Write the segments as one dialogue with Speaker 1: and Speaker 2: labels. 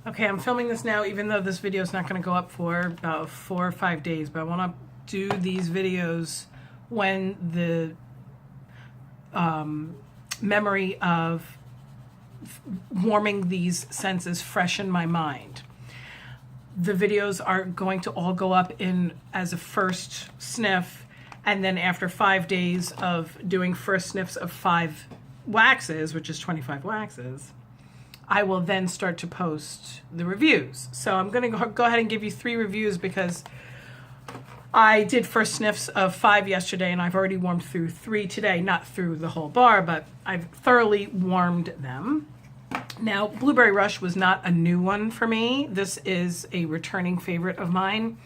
Speaker 1: Okay, I'm filming this now, even though this video is not going to go up for about 4 or 5 days, but I want to do these videos when the memory of warming these scents is fresh in my mind. The videos are going to all go up in as a first sniff, and then after 5 days of doing first sniffs of 5 waxes, which is 25 waxes, I will then start to post the reviews. So I'm going to go ahead and give you 3 reviews because I did first sniffs of 5 yesterday and I've already warmed through 3 today. Not through the whole bar, but I've thoroughly warmed them. Now, Blueberry Rush was not a new one for me. This is a returning favorite of mine.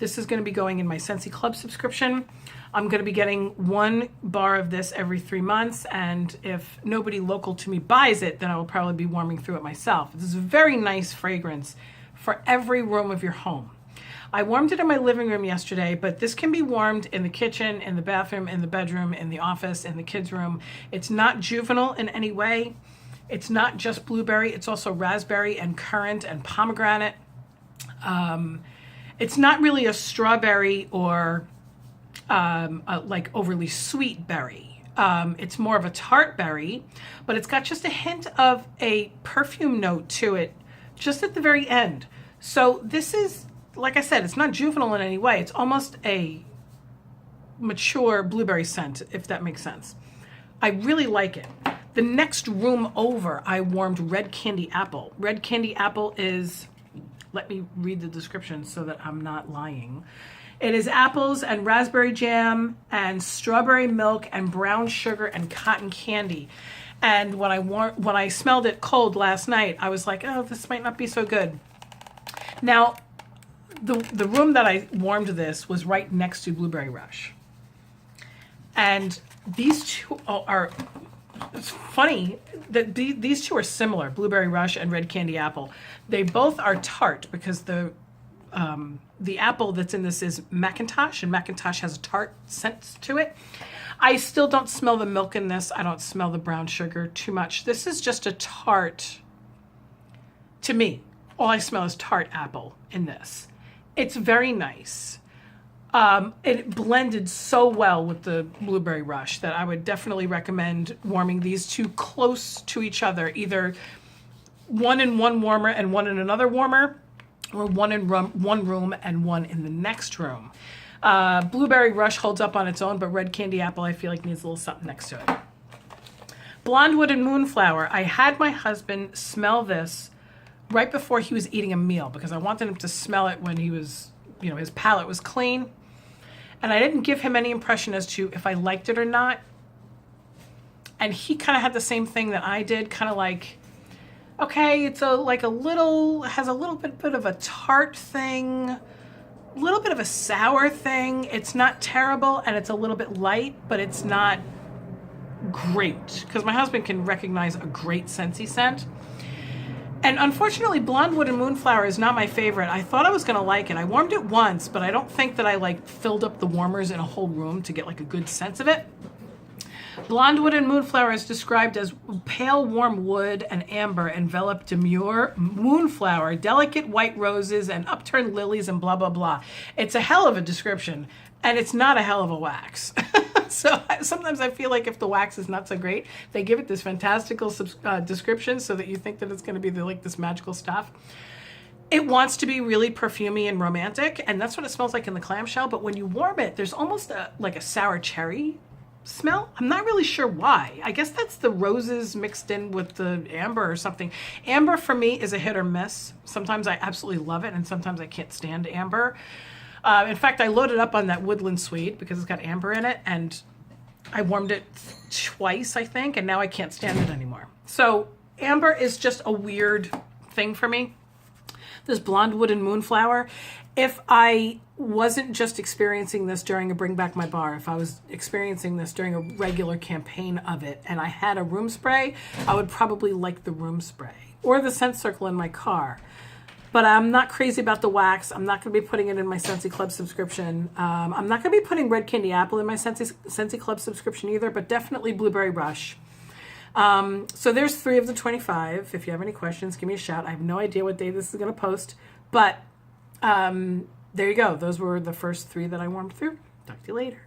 Speaker 1: This is going to be going in my Scentsy Club subscription. I'm going to be getting 1 bar of this every 3 months, and if nobody local to me buys it, then I will probably be warming through it myself. This is a very nice fragrance for every room of your home. I warmed it in my living room yesterday, but this can be warmed in the kitchen, in the bathroom, in the bedroom, in the office, in the kids' room. It's not juvenile in any way. It's not just blueberry. It's also raspberry and currant and pomegranate. It's not really a strawberry or like overly sweet berry. It's more of a tart berry, but it's got just a hint of a perfume note to it just at the very end. So this is, like I said, it's not juvenile in any way. It's almost a mature blueberry scent, if that makes sense. I really like it. The next room over, I warmed Red Candy Apple. Red Candy Apple is, let me read the description so that I'm not lying. It is apples and raspberry jam and strawberry milk and brown sugar and cotton candy. And when I smelled it cold last night, I was like, oh, this might not be so good. Now, the room that I warmed this was right next to Blueberry Rush. And these two are, it's funny that these two are similar, Blueberry Rush and Red Candy Apple. They both are tart because the apple that's in this is Macintosh, and Macintosh has a tart scent to it. I still don't smell the milk in this. I don't smell the brown sugar too much. This is just a tart, to me. All I smell is tart apple in this. It's very nice. It blended so well with the Blueberry Rush that I would definitely recommend warming these two close to each other, either one in one warmer and one in another warmer, or one in one room and one in the next room. Blueberry Rush holds up on its own, but Red Candy Apple I feel like needs a little something next to it. Blondwood and Moonflower. I had my husband smell this right before he was eating a meal because I wanted him to smell it when he was, you know, his palate was clean. And I didn't give him any impression as to if I liked it or not. And he kind of had the same thing that I did, kind of like, okay, it's has a little bit of a tart thing, a little bit of a sour thing. It's not terrible, and it's a little bit light, but it's not great. Because my husband can recognize a great Scentsy scent. And unfortunately, Blondwood and Moonflower is not my favorite. I thought I was going to like it. I warmed it once, but I don't think that I filled up the warmers in a whole room to get a good sense of it. Blondwood and Moonflower is described as pale warm wood and amber enveloped demure moonflower, delicate white roses and upturned lilies and blah, blah, blah. It's a hell of a description, and it's not a hell of a wax. So sometimes I feel like if the wax is not so great, they give it this fantastical description so that you think that it's going to be this magical stuff. It wants to be really perfumey and romantic, and that's what it smells like in the clamshell. But when you warm it, there's almost a sour cherry smell. I'm not really sure why. I guess that's the roses mixed in with the amber or something. Amber for me is a hit or miss. Sometimes I absolutely love it, and sometimes I can't stand amber. In fact, I loaded up on that Woodland Suede because it's got amber in it, and I warmed it twice, I think, and now I can't stand it anymore. So amber is just a weird thing for me. This Blondwood and Moonflower, if I wasn't just experiencing this during a Bring Back My Bar, if I was experiencing this during a regular campaign of it and I had a room spray, I would probably like the room spray or the scent circle in my car. But I'm not crazy about the wax. I'm not going to be putting it in my Scentsy Club subscription. I'm not going to be putting Red Candy Apple in my Scentsy Club subscription either, but definitely Blueberry Rush. So there's 3 of the 25. If you have any questions, give me a shout. I have no idea what day this is going to post, but there you go. Those were the first 3 that I warmed through. Talk to you later.